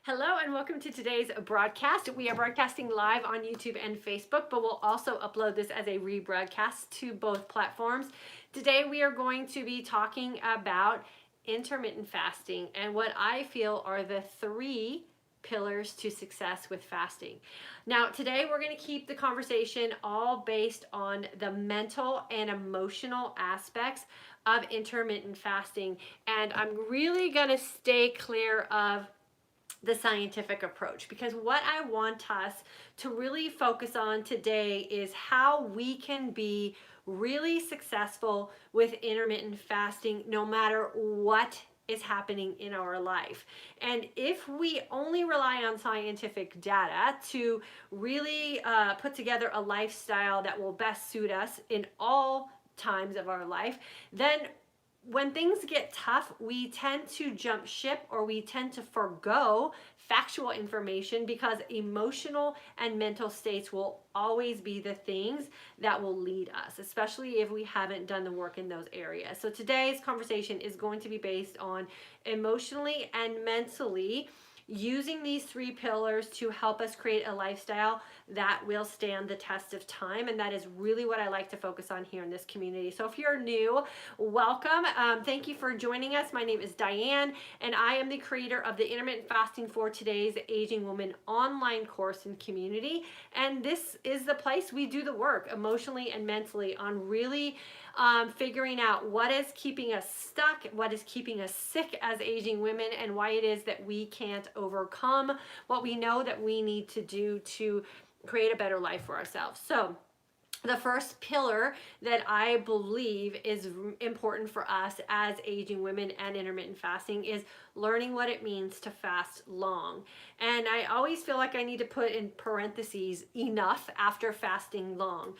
Hello and welcome to today's broadcast. We are broadcasting live on YouTube and Facebook, but we'll also upload this as a rebroadcast to both platforms. Today we are going to be talking about intermittent fasting and what I feel are the three pillars to success with fasting. Now, today we're going to keep the conversation all based on the mental and emotional aspects of intermittent fasting, and I'm really going to stay clear of the scientific approach, because what I want us to really focus on today is how we can be really successful with intermittent fasting no matter what is happening in our life. And if we only rely on scientific data to really put together a lifestyle that will best suit us in all times of our life, then when things get tough, we tend to jump ship, or we tend to forego factual information, because emotional and mental states will always be the things that will lead us, especially if we haven't done the work in those areas. So today's conversation is going to be based on emotionally and mentally using these three pillars to help us create a lifestyle that will stand the test of time. And that is really what I like to focus on here in this community. So if you're new, welcome. Thank you for joining us. My name is Diane, and I am the creator of the Intermittent Fasting for Today's Aging Woman online course and community. And this is the place we do the work emotionally and mentally on really figuring out what is keeping us stuck, what is keeping us sick as aging women, and why it is that we can't overcome what we know that we need to do to create a better life for ourselves. So the first pillar that I believe is important for us as aging women and intermittent fasting is learning what it means to fast long. And I always feel like I need to put in parentheses, enough after fasting long.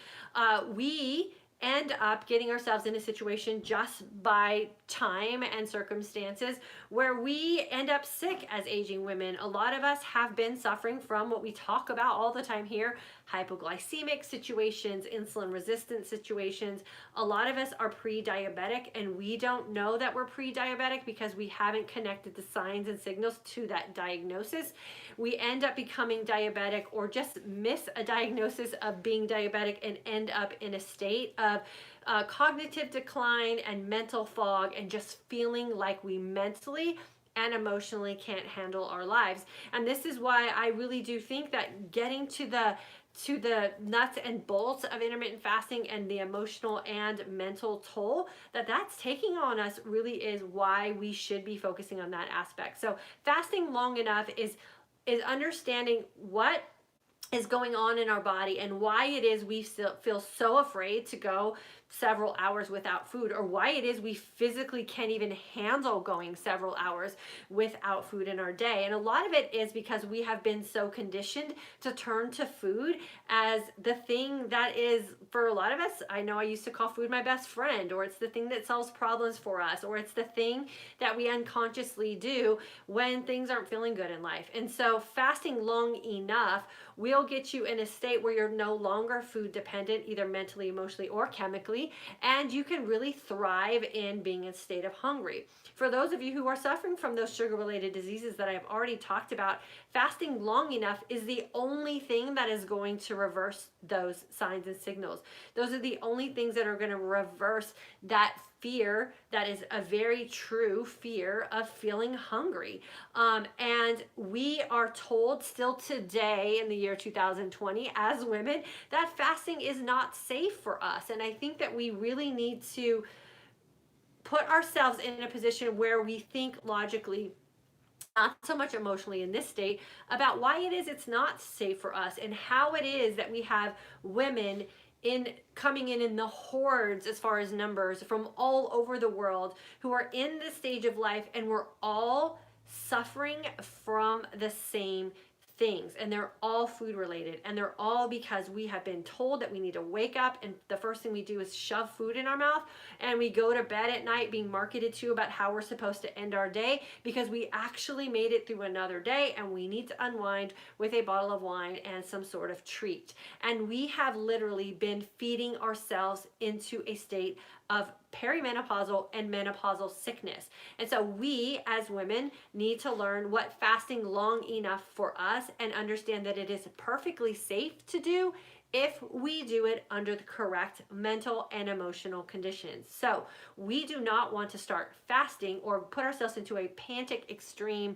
We end up getting ourselves in a situation just by time and circumstances where we end up sick as aging women. A lot of us have been suffering from what we talk about all the time here: hypoglycemic situations, insulin resistant situations. A lot of us are pre-diabetic, and we don't know that we're pre-diabetic because we haven't connected the signs and signals to that diagnosis. We end up becoming diabetic, or just miss a diagnosis of being diabetic, and end up in a state of cognitive decline and mental fog, and just feeling like we mentally and emotionally can't handle our lives. And this is why I really do think that getting to the nuts and bolts of intermittent fasting and the emotional and mental toll that's taking on us really is why we should be focusing on that aspect. So fasting long enough is understanding what is going on in our body and why it is we feel so afraid to go several hours without food, or why it is we physically can't even handle going several hours without food in our day. And a lot of it is because we have been so conditioned to turn to food as the thing that is, for a lot of us, I know I used to call food my best friend, or it's the thing that solves problems for us, or it's the thing that we unconsciously do when things aren't feeling good in life. And so fasting long enough will get you in a state where you're no longer food dependent, either mentally, emotionally, or chemically, and you can really thrive in being in a state of hungry. For those of you who are suffering from those sugar-related diseases that I've already talked about, fasting long enough is the only thing that is going to reverse those signs and signals. Those are the only things that are going to reverse that fear that is a very true fear of feeling hungry. And we are told still today in the year 2020 as women that fasting is not safe for us. And I think that we really need to put ourselves in a position where we think logically, not so much emotionally in this state, about why it is it's not safe for us, and how it is that we have women coming in the hordes as far as numbers from all over the world who are in this stage of life, and we're all suffering from the same things, and they're all food related, and they're all because we have been told that we need to wake up and the first thing we do is shove food in our mouth, and we go to bed at night being marketed to about how we're supposed to end our day because we actually made it through another day, and we need to unwind with a bottle of wine and some sort of treat. And we have literally been feeding ourselves into a state of perimenopausal and menopausal sickness. And so we as women need to learn what fasting long enough for us and understand that it is perfectly safe to do if we do it under the correct mental and emotional conditions. So we do not want to start fasting or put ourselves into a panic extreme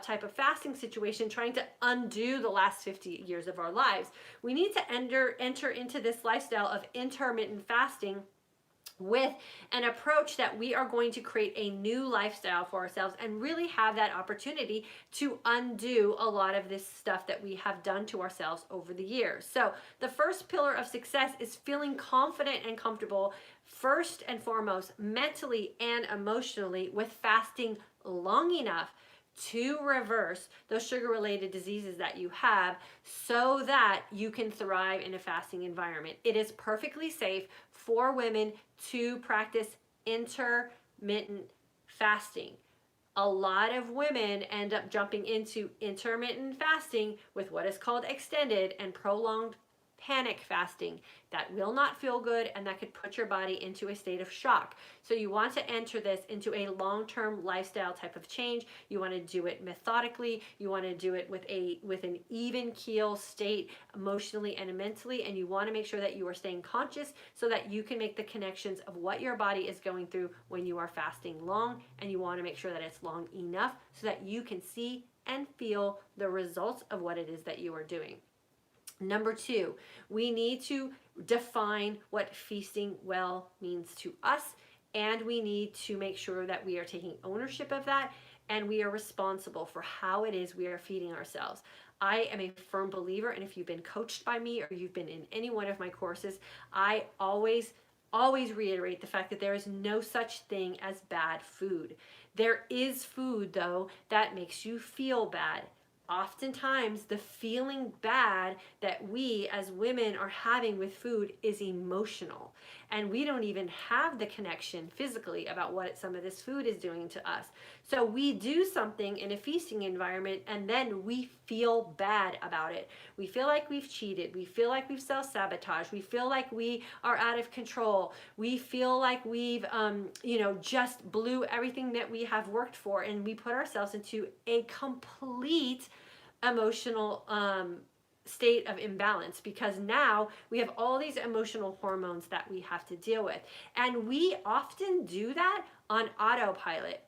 type of fasting situation, trying to undo the last 50 years of our lives. We need to enter into this lifestyle of intermittent fasting with an approach that we are going to create a new lifestyle for ourselves and really have that opportunity to undo a lot of this stuff that we have done to ourselves over the years. So the first pillar of success is feeling confident and comfortable, first and foremost, mentally and emotionally, with fasting long enough to reverse those sugar-related diseases that you have so that you can thrive in a fasting environment. It is perfectly safe for women to practice intermittent fasting. A lot of women end up jumping into intermittent fasting with what is called extended and prolonged panic fasting. That will not feel good, and that could put your body into a state of shock. So you want to enter this into a long-term lifestyle type of change. You want to do it methodically. You want to do it with an even keel state emotionally and mentally, and you want to make sure that you are staying conscious so that you can make the connections of what your body is going through when you are fasting long, and you want to make sure that it's long enough so that you can see and feel the results of what it is that you are doing. Number two, we need to define what feasting well means to us, and we need to make sure that we are taking ownership of that and we are responsible for how it is we are feeding ourselves. I am a firm believer, and if you've been coached by me or you've been in any one of my courses, I always reiterate the fact that there is no such thing as bad food. There is food, though, that makes you feel bad. Oftentimes, the feeling bad that we as women are having with food is emotional, and we don't even have the connection physically about what some of this food is doing to us. So we do something in a feasting environment, and then we feel bad about it. We feel like we've cheated. We feel like we've self-sabotaged. We feel like we are out of control. We feel like we've, just blew everything that we have worked for, and we put ourselves into a complete emotional state of imbalance, because now we have all these emotional hormones that we have to deal with, and we often do that on autopilot.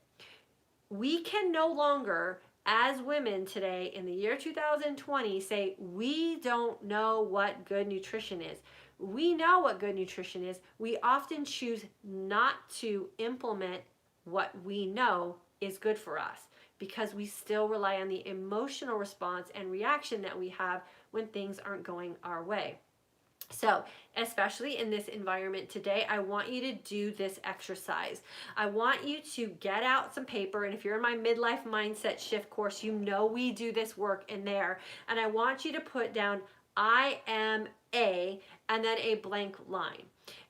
We can no longer, as women today in the year 2020, say we don't know what good nutrition is. We know what good nutrition is. We often choose not to implement what we know is good for us, because we still rely on the emotional response and reaction that we have when things aren't going our way. So, especially in this environment today, I want you to do this exercise. I want you to get out some paper, and if you're in my midlife mindset shift course, you know we do this work in there. And I want you to put down I am a, and then a blank line.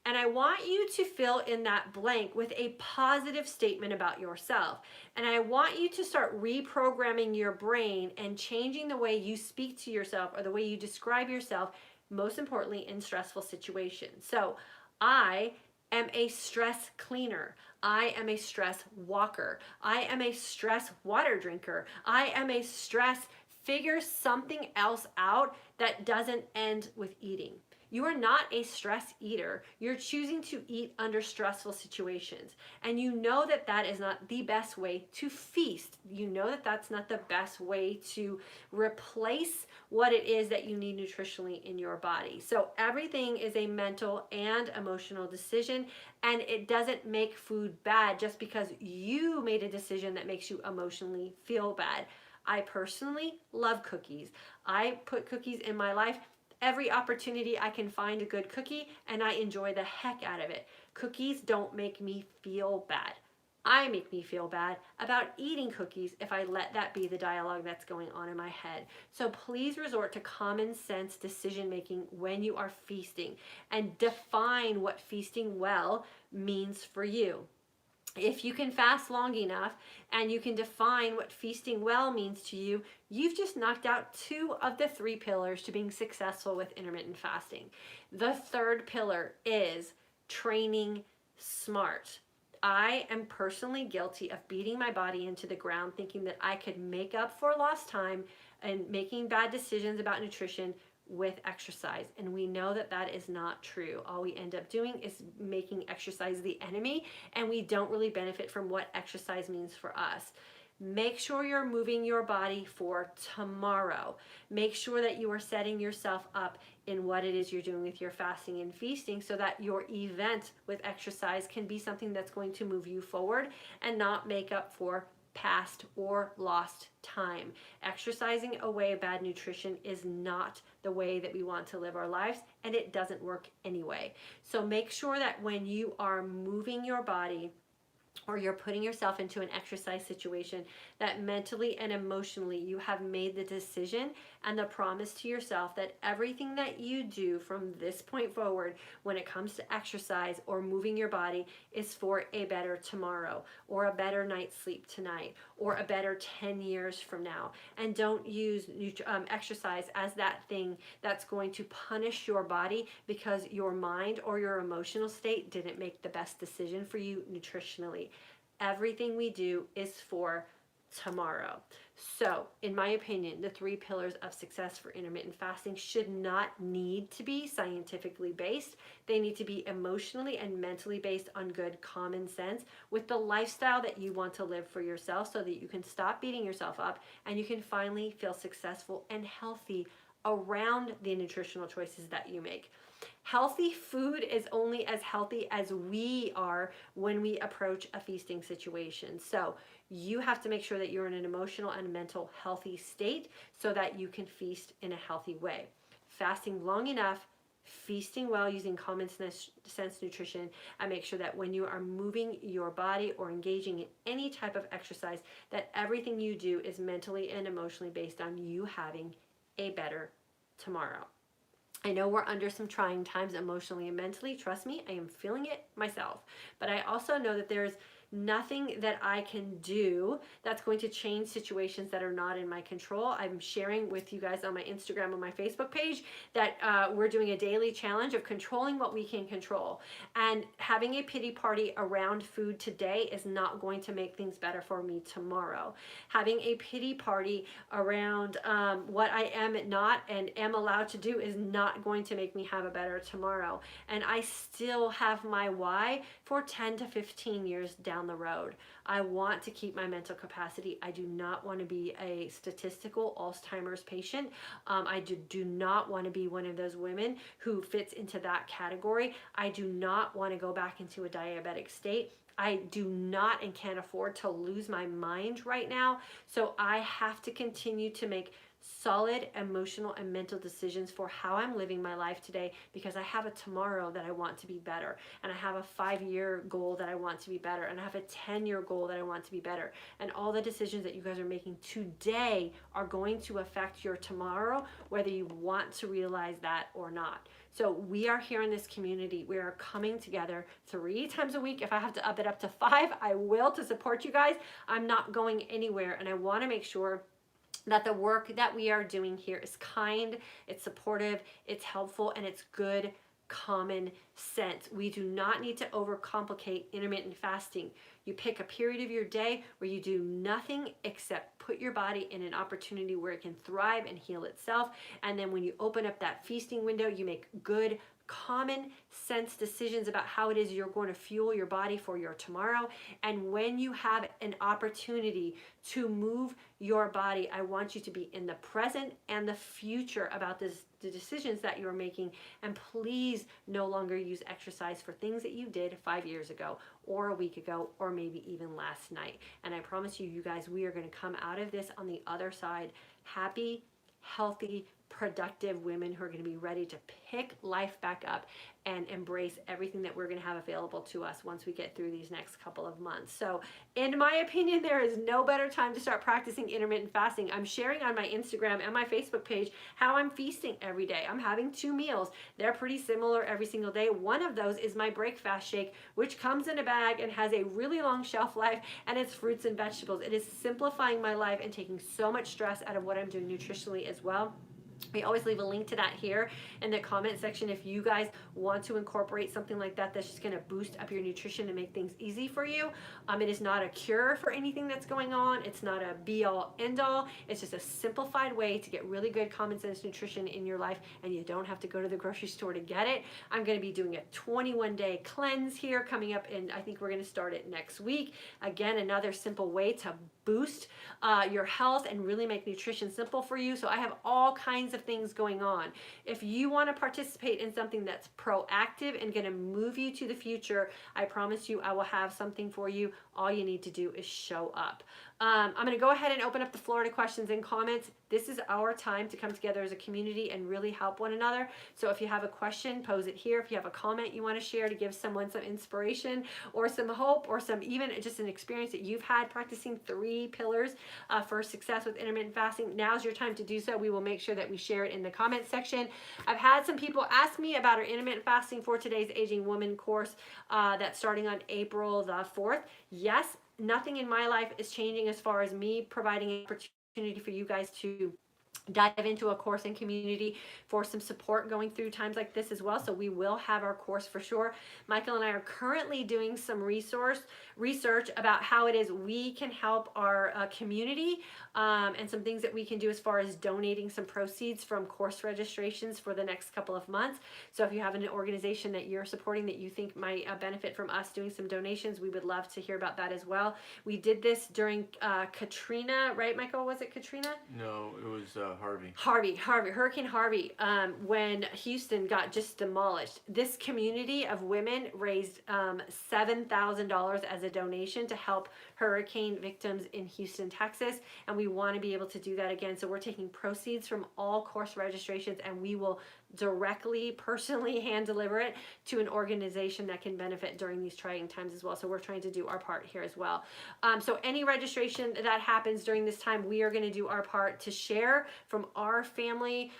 And I want you to fill in that blank with a positive statement about yourself. And I want you to start reprogramming your brain and changing the way you speak to yourself or the way you describe yourself, most importantly in stressful situations. So I am a stress cleaner. I am a stress walker. I am a stress water drinker. I am a stress figure something else out that doesn't end with eating. You are not a stress eater. You're choosing to eat under stressful situations. And you know that that is not the best way to feast. You know that that's not the best way to replace what it is that you need nutritionally in your body. So everything is a mental and emotional decision, and it doesn't make food bad just because you made a decision that makes you emotionally feel bad. I personally love cookies. I put cookies in my life every opportunity I can find a good cookie, and I enjoy the heck out of it. Cookies don't make me feel bad. I make me feel bad about eating cookies if I let that be the dialogue that's going on in my head. So please resort to common sense decision making when you are feasting, and define what feasting well means for you. If you can fast long enough and you can define what feasting well means to you, you've just knocked out 2 of the 3 pillars to being successful with intermittent fasting. The third pillar is training smart. I am personally guilty of beating my body into the ground thinking that I could make up for lost time and making bad decisions about nutrition with exercise. And we know that that is not true. All we end up doing is making exercise the enemy, and we don't really benefit from what exercise means for us. Make sure you're moving your body for tomorrow. Make sure that you are setting yourself up in what it is you're doing with your fasting and feasting so that your event with exercise can be something that's going to move you forward and not make up for past or lost time. Exercising away bad nutrition is not the way that we want to live our lives, and it doesn't work anyway. So make sure that when you are moving your body or you're putting yourself into an exercise situation, that mentally and emotionally you have made the decision and the promise to yourself that everything that you do from this point forward when it comes to exercise or moving your body is for a better tomorrow or a better night's sleep tonight or a better 10 years from now. And don't use exercise as that thing that's going to punish your body because your mind or your emotional state didn't make the best decision for you nutritionally. Everything we do is for tomorrow. So, in my opinion, the 3 pillars of success for intermittent fasting should not need to be scientifically based. They need to be emotionally and mentally based on good common sense with the lifestyle that you want to live for yourself so that you can stop beating yourself up and you can finally feel successful and healthy around the nutritional choices that you make. Healthy food is only as healthy as we are when we approach a feasting situation. So you have to make sure that you're in an emotional and mental healthy state so that you can feast in a healthy way. Fasting long enough, feasting well using common sense nutrition, and make sure that when you are moving your body or engaging in any type of exercise, that everything you do is mentally and emotionally based on you having a better tomorrow. I know we're under some trying times emotionally and mentally. Trust me, I am feeling it myself. But I also know that there's nothing that I can do that's going to change situations that are not in my control. I'm sharing with you guys on my Instagram and my Facebook page that we're doing a daily challenge of controlling what we can control. And having a pity party around food today is not going to make things better for me tomorrow. Having a pity party around what I am not and am allowed to do is not going to make me have a better tomorrow. And I still have my why for 10 to 15 years down the road. I want to keep my mental capacity. I do not want to be a statistical Alzheimer's patient. I do not want to be one of those women who fits into that category. I do not want to go back into a diabetic state. I do not and can't afford to lose my mind right now. So I have to continue to make solid emotional and mental decisions for how I'm living my life today, because I have a tomorrow that I want to be better, and I have a 5-year goal that I want to be better, and I have a 10-year goal that I want to be better. And all the decisions that you guys are making today are going to affect your tomorrow, whether you want to realize that or not. So we are here in this community. We are coming together 3 times a week. If I have to up it up to 5, I will, to support you guys. I'm not going anywhere, and I want to make sure that the work that we are doing here is kind, it's supportive, it's helpful, and it's good common sense. We do not need to overcomplicate intermittent fasting. You pick a period of your day where you do nothing except put your body in an opportunity where it can thrive and heal itself. And then when you open up that feasting window, you make good common sense decisions about how it is you're going to fuel your body for your tomorrow. And when you have an opportunity to move your body, I want you to be in the present and the future about the decisions that you're making. And please no longer use exercise for things that you did 5 years ago or a week ago or maybe even last night. And I promise you, you guys, we are going to come out of this on the other side happy, healthy, productive women who are going to be ready to pick life back up and embrace everything that we're going to have available to us once we get through these next couple of months. So in my opinion, there is no better time to start practicing intermittent fasting. I'm sharing on my Instagram and my Facebook page how I'm feasting every day. I'm having 2 meals. They're pretty similar every single day. One of those is my break fast shake, which comes in a bag and has a really long shelf life, and it's fruits and vegetables. It is simplifying my life and taking so much stress out of what I'm doing nutritionally as well. We always leave a link to that here in the comment section if you guys want to incorporate something like that that's just going to boost up your nutrition and make things easy for you. It is not a cure for anything that's going on. It's not a be-all, end-all. It's just a simplified way to get really good common sense nutrition in your life, and you don't have to go to the grocery store to get it. I'm going to be doing a 21-day cleanse here coming up, and I think we're going to start it next week. Again, another simple way to boost your health and really make nutrition simple for you. So I have all kinds of things going on. If you want to participate in something that's proactive and going to move you to the future, I promise you I will have something for you. All you need to do is show up. I'm going to go ahead and open up the floor to questions and comments. This is our time to come together as a community and really help one another. So if you have a question, pose it here. If you have a comment you want to share to give someone some inspiration or some hope or some even just an experience that you've had practicing 3 pillars for success with intermittent fasting, now's your time to do so. We will make sure that we share it in the comment section. I've had some people ask me about our intermittent fasting for today's Aging Woman course that's starting on April the 4th. Yes, nothing in my life is changing as far as me providing an opportunity for you guys to dive into a course and community for some support going through times like this as well. So we will have our course for sure. Michael and I are currently doing some research about how it is we can help our community and some things that we can do as far as donating some proceeds from course registrations for the next couple of months. So if you have an organization that you're supporting that you think might benefit from us doing some donations, we would love to hear about that as well. We did this during Katrina, right, Michael? Was it Katrina? No, it was Harvey. Hurricane Harvey, when Houston got just demolished. This community of women raised $7,000 as a donation to help hurricane victims in Houston, Texas, and we want to be able to do that again. So we're taking proceeds from all course registrations, and we will directly, personally hand deliver it to an organization that can benefit during these trying times as well. So we're trying to do our part here as well. So any registration that happens during this time, we are going to do our part to share from our family.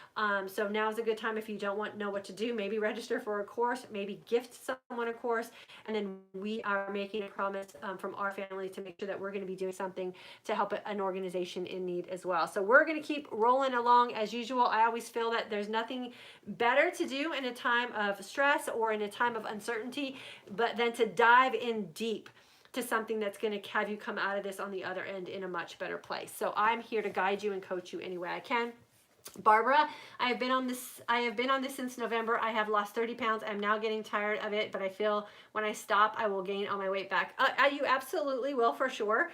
So now's a good time if you don't know what to do. Maybe register for a course, maybe gift someone a course, and then we are making a promise from our family to make sure that we're going to be doing something to help an organization in need as well. So we're going to keep rolling along as usual. I always feel that there's nothing better to do in a time of stress or in a time of uncertainty, but then to dive in deep to something that's going to have you come out of this on the other end in a much better place. So I'm here to guide you and coach you any way I can. Barbara, I have been on this since November. I have lost 30 pounds. I'm now getting tired of it, but I feel when I stop, I will gain all my weight back. You absolutely will, for sure.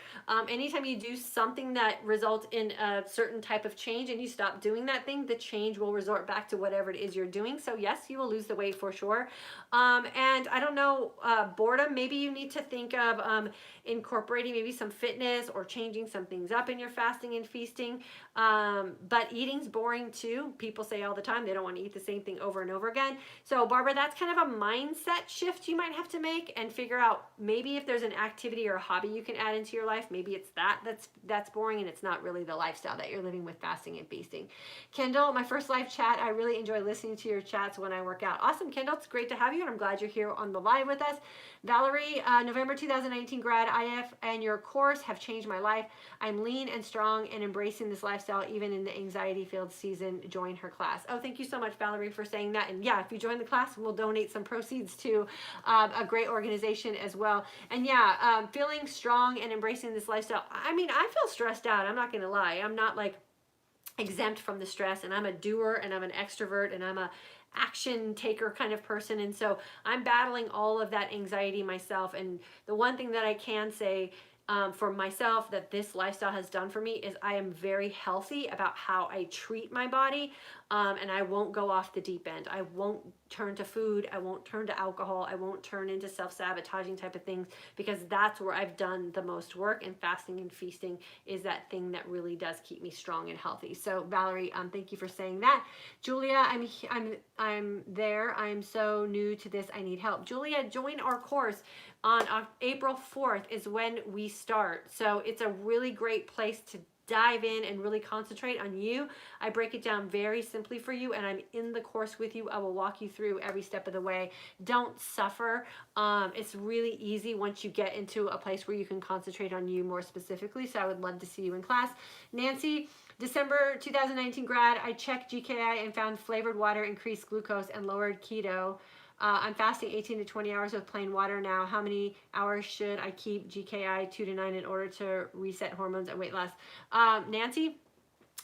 Anytime you do something that results in a certain type of change and you stop doing that thing, the change will resort back to whatever it is you're doing. So yes, you will lose the weight for sure. And I don't know, boredom, maybe you need to think of incorporating maybe some fitness or changing some things up in your fasting and feasting. But eating's boring too. People say all the time they don't want to eat the same thing over and over again. So Barbara, that's kind of a mindset shift you might have to make and figure out maybe if there's an activity or a hobby you can add into your life. Maybe it's that's boring and it's not really the lifestyle that you're living with fasting and feasting. Kendall, my first live chat. I really enjoy listening to your chats when I work out. Awesome, Kendall. It's great to have you, and I'm glad you're here on the live with us. Valerie, November 2019 grad, IF and your course have changed my life. I'm lean and strong and embracing this lifestyle even in the anxiety-filled season. Join her class. Oh, thank you so much, Valerie, for saying that. And yeah, if you join the class, we'll donate some proceeds to a great organization as well. And yeah, feeling strong and embracing this lifestyle. I mean, I feel stressed out. I'm not going to lie. I'm not like exempt from the stress, and I'm a doer and I'm an extrovert and I'm a action taker kind of person, and so I'm battling all of that anxiety myself. And the one thing that I can say for myself that this lifestyle has done for me is I am very healthy about how I treat my body, and I won't go off the deep end. I won't turn to food. I won't turn to alcohol. I won't turn into self-sabotaging type of things, because that's where I've done the most work, and fasting and feasting is that thing that really does keep me strong and healthy. So Valerie, thank you for saying that. Julia, I'm there. I'm so new to this. I need help. Julia, join our course on April 4th is when we start. So it's a really great place to dive in and really concentrate on you. I break it down very simply for you, and I'm in the course with you. I will walk you through every step of the way. Don't suffer. It's really easy once you get into a place where you can concentrate on you more specifically. So I would love to see you in class. Nancy, December 2019 grad, I checked GKI and found flavored water increased glucose and lowered keto. I'm fasting 18 to 20 hours with plain water now. How many hours should I keep GKI 2 to 9 in order to reset hormones and weight loss? Nancy,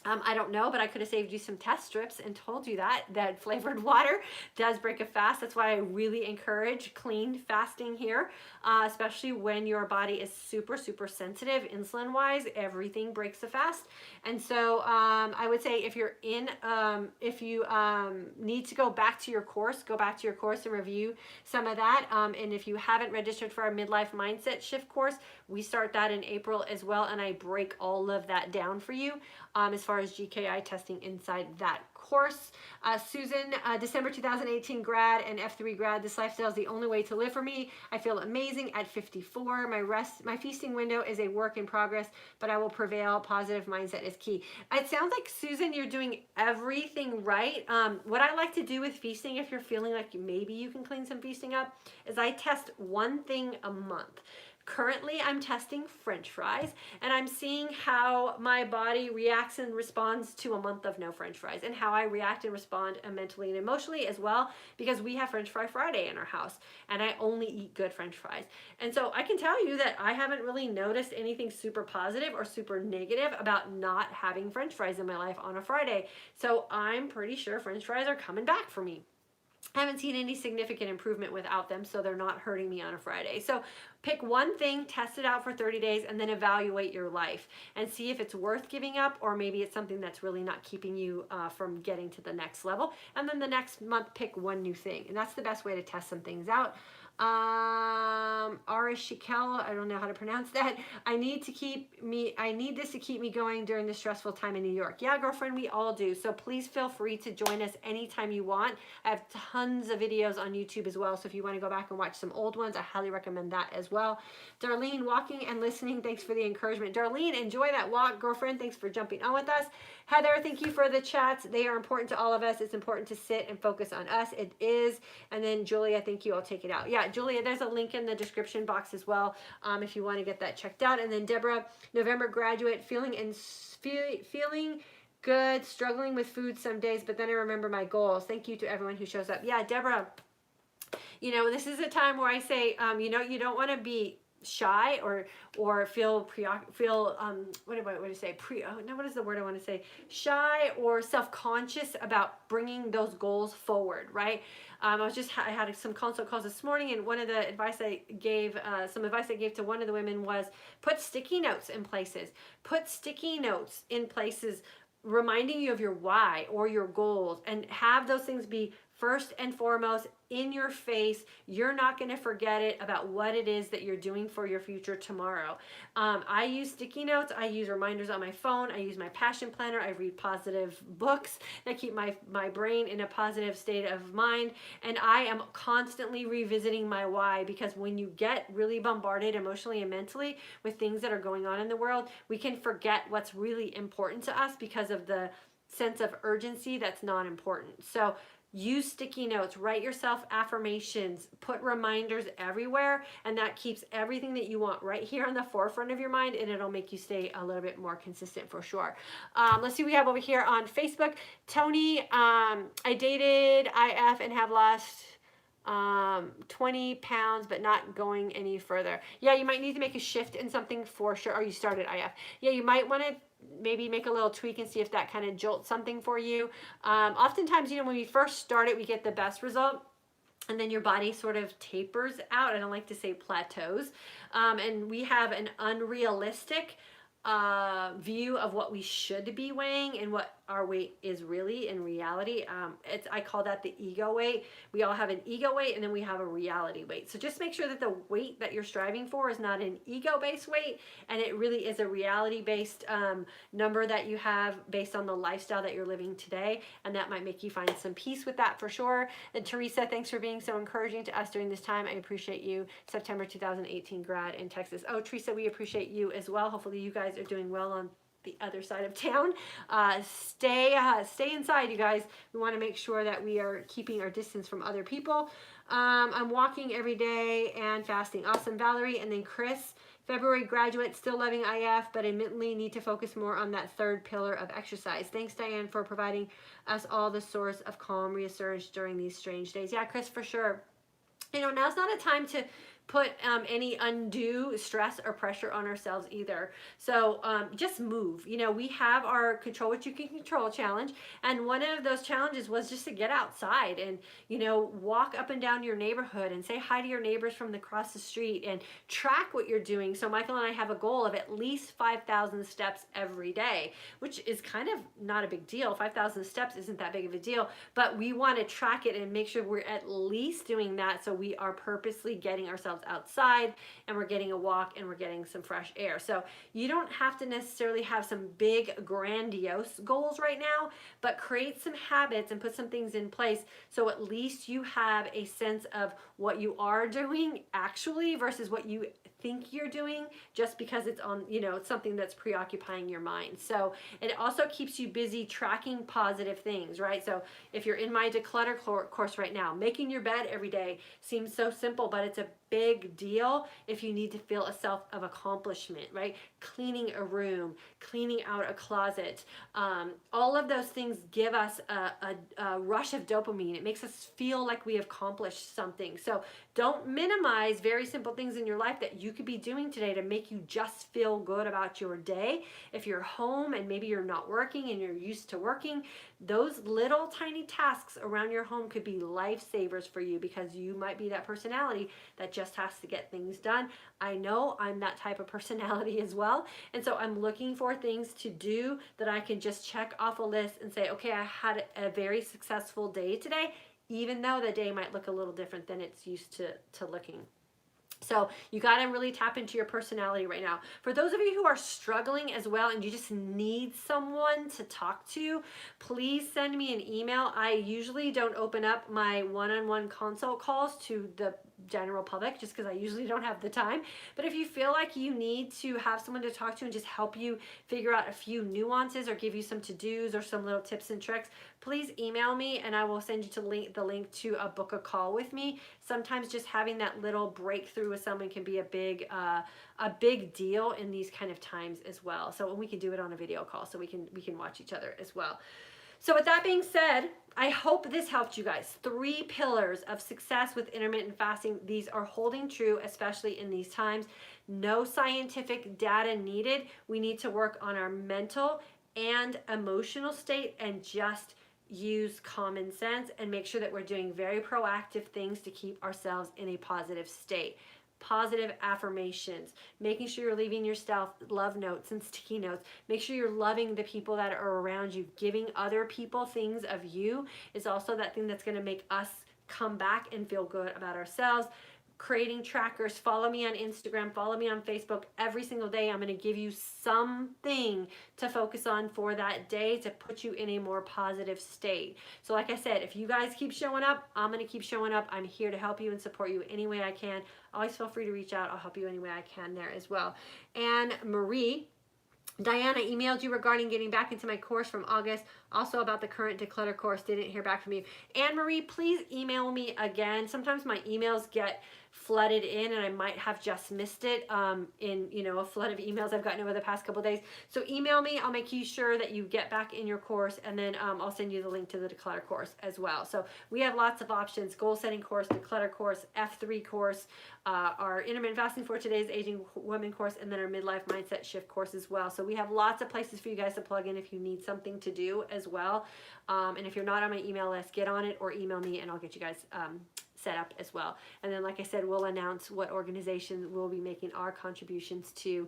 I don't know, but I could have saved you some test strips and told you that flavored water does break a fast. That's why I really encourage clean fasting here, especially when your body is super, super sensitive insulin wise. Everything breaks a fast. And so I would say if you're in, if you need to go back to your course, and review some of that. And if you haven't registered for our midlife mindset shift course, we start that in April as well. And I break all of that down for you as far as GKI testing inside that course. Susan, December 2018 grad and F3 grad. This lifestyle is the only way to live for me. I feel amazing at 54. My feasting window is a work in progress, but I will prevail. Positive mindset is key. It sounds like, Susan, you're doing everything right. What I like to do with feasting, if you're feeling like maybe you can clean some feasting up, is I test one thing a month. Currently, I'm testing French fries, and I'm seeing how my body reacts and responds to a month of no French fries, and how I react and respond mentally and emotionally as well, because we have French Fry Friday in our house, and I only eat good French fries. And so I can tell you that I haven't really noticed anything super positive or super negative about not having French fries in my life on a Friday. So I'm pretty sure French fries are coming back for me. I haven't seen any significant improvement without them, so they're not hurting me on a Friday. So pick one thing, test it out for 30 days, and then evaluate your life and see if it's worth giving up, or maybe it's something that's really not keeping you from getting to the next level. And then the next month, pick one new thing. And that's the best way to test some things out. Arishkel, I don't know how to pronounce that. I need this to keep me going during the stressful time in New York. Yeah, girlfriend, we all do. So please feel free to join us anytime you want. I have tons of videos on YouTube as well. So if you want to go back and watch some old ones, I highly recommend that as well. Darlene, walking and listening. Thanks for the encouragement. Darlene, enjoy that walk, girlfriend. Thanks for jumping on with us. Heather, thank you for the chats. They are important to all of us. It's important to sit and focus on us. It is. And then Julia, thank you. I'll take it out. Yeah, Julia, there's a link in the description box as well if you want to get that checked out. And then Deborah, November graduate, feeling good, struggling with food some days, but then I remember my goals. Thank you to everyone who shows up. Yeah, Deborah, you know, this is a time where I say, you know, you don't want to be shy or feel what is the word I want to say? Shy or self-conscious about bringing those goals forward, right? I had some consult calls this morning, and one of the advice I gave, to one of the women was put sticky notes in places. Put sticky notes in places reminding you of your why or your goals, and have those things be first and foremost in your face. You're not going to forget it about what it is that you're doing for your future tomorrow. I use sticky notes. I use reminders on my phone. I use my passion planner. I read positive books that keep my brain in a positive state of mind. And I am constantly revisiting my why, because when you get really bombarded emotionally and mentally with things that are going on in the world, we can forget what's really important to us because of the sense of urgency that's not important. So use sticky notes, write yourself affirmations, put reminders everywhere, and that keeps everything that you want right here on the forefront of your mind, and it'll make you stay a little bit more consistent for sure. Let's see what we have over here on Facebook. Tony, I dated IF and have lost 20 pounds, but not going any further. Yeah, you might need to make a shift in something for sure. Or you started IF. Yeah, you might want to maybe make a little tweak and see if that kind of jolts something for you. Oftentimes, you know, when we first start it, we get the best result, and then your body sort of tapers out. I don't like to say plateaus. And we have an unrealistic view of what we should be weighing and what our weight is really in reality. I call that the ego weight. We all have an ego weight, and then we have a reality weight. So just make sure that the weight that you're striving for is not an ego-based weight, and it really is a reality-based number that you have based on the lifestyle that you're living today, and that might make you find some peace with that for sure. And Teresa, thanks for being so encouraging to us during this time. I appreciate you. September 2018 grad in Texas. Oh, Teresa, we appreciate you as well. Hopefully you guys are doing well on the other side of town. Stay inside, you guys. We want to make sure that we are keeping our distance from other people. I'm walking every day and fasting. Awesome, Valerie. And then Chris, February graduate, still loving IF, but admittedly need to focus more on that third pillar of exercise. Thanks, Diane, for providing us all the source of calm reassurance during these strange days. Yeah, Chris, for sure. You know, now's not a time to put any undue stress or pressure on ourselves either. So just move. You know, we have our Control What You Can Control challenge, and one of those challenges was just to get outside and, you know, walk up and down your neighborhood and say hi to your neighbors from across the street and track what you're doing. So Michael and I have a goal of at least 5,000 steps every day, which is kind of not a big deal. 5,000 steps isn't that big of a deal, but we want to track it and make sure we're at least doing that, so we are purposely getting ourselves outside and we're getting a walk and we're getting some fresh air. So you don't have to necessarily have some big grandiose goals right now, but create some habits and put some things in place so at least you have a sense of what you are doing actually versus what you think you're doing just because it's on, you know, it's something that's preoccupying your mind. So it also keeps you busy tracking positive things, right? So if you're in my Declutter course right now, making your bed every day seems so simple, but it's a big deal if you need to feel a sense of accomplishment, right? Cleaning a room, cleaning out a closet, all of those things give us a rush of dopamine. It makes us feel like we have accomplished something. So don't minimize very simple things in your life that you could be doing today to make you just feel good about your day. If you're home and maybe you're not working and you're used to working, those little tiny tasks around your home could be lifesavers for you, because you might be that personality that just has to get things done. I know I'm that type of personality as well. And so I'm looking for things to do that I can just check off a list and say, okay, I had a very successful day today, even though the day might look a little different than it's used to looking. So you got to really tap into your personality right now. For those of you who are struggling as well and you just need someone to talk to, please send me an email. I usually don't open up my one-on-one consult calls to the general public just because I usually don't have the time. But if you feel like you need to have someone to talk to and just help you figure out a few nuances or give you some to-dos or some little tips and tricks, please email me and I will send you to the link to book a call with me. Sometimes just having that little breakthrough with someone can be a big deal in these kind of times as well. So we can do it on a video call so we can watch each other as well. So with that being said, I hope this helped you guys. 3 pillars of success with intermittent fasting. These are holding true, especially in these times. No scientific data needed. We need to work on our mental and emotional state and just use common sense and make sure that we're doing very proactive things to keep ourselves in a positive state. Positive affirmations, making sure you're leaving yourself love notes and sticky notes. Make sure you're loving the people that are around you. Giving other people things of you is also that thing that's going to make us come back and feel good about ourselves. Creating trackers. Follow me on Instagram, follow me on Facebook. Every single day I'm going to give you something to focus on for that day to put you in a more positive state. So like I said, if you guys keep showing up, I'm going to keep showing up. I'm here to help you and support you any way I can. Always feel free to reach out. I'll help you any way I can there as well. And Marie, Diana emailed you regarding getting back into my course from August. Also about the current Declutter course. Didn't hear back from you. Anne Marie, please email me again. Sometimes my emails get flooded in and I might have just missed it in, you know, a flood of emails I've gotten over the past couple days. So email me. I'll make you sure that you get back in your course, and then I'll send you the link to the Declutter course as well. So we have lots of options: goal setting course, Declutter course, F3 course, our intermittent fasting for today's aging women course, and then our midlife mindset shift course as well. So we have lots of places for you guys to plug in if you need something to do as well. And if you're not on my email list, get on it or email me and I'll get you guys set up as well. And then, like I said, we'll announce what organization we'll be making our contributions to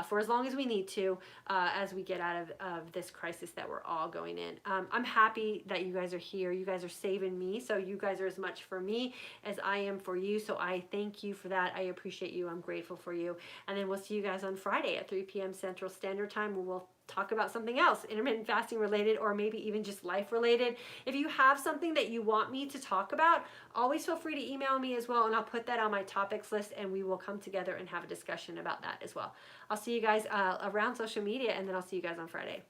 for as long as we need to as we get out of this crisis that we're all going in. I'm happy that you guys are here. You guys are saving me, so you guys are as much for me as I am for you. So I thank you for that. I appreciate you. I'm grateful for you. And then we'll see you guys on Friday at 3 p.m. Central Standard Time, where we'll talk about something else, intermittent fasting related, or maybe even just life related. If you have something that you want me to talk about, always feel free to email me as well, and I'll put that on my topics list and we will come together and have a discussion about that as well. I'll see you guys around social media, and then I'll see you guys on Friday.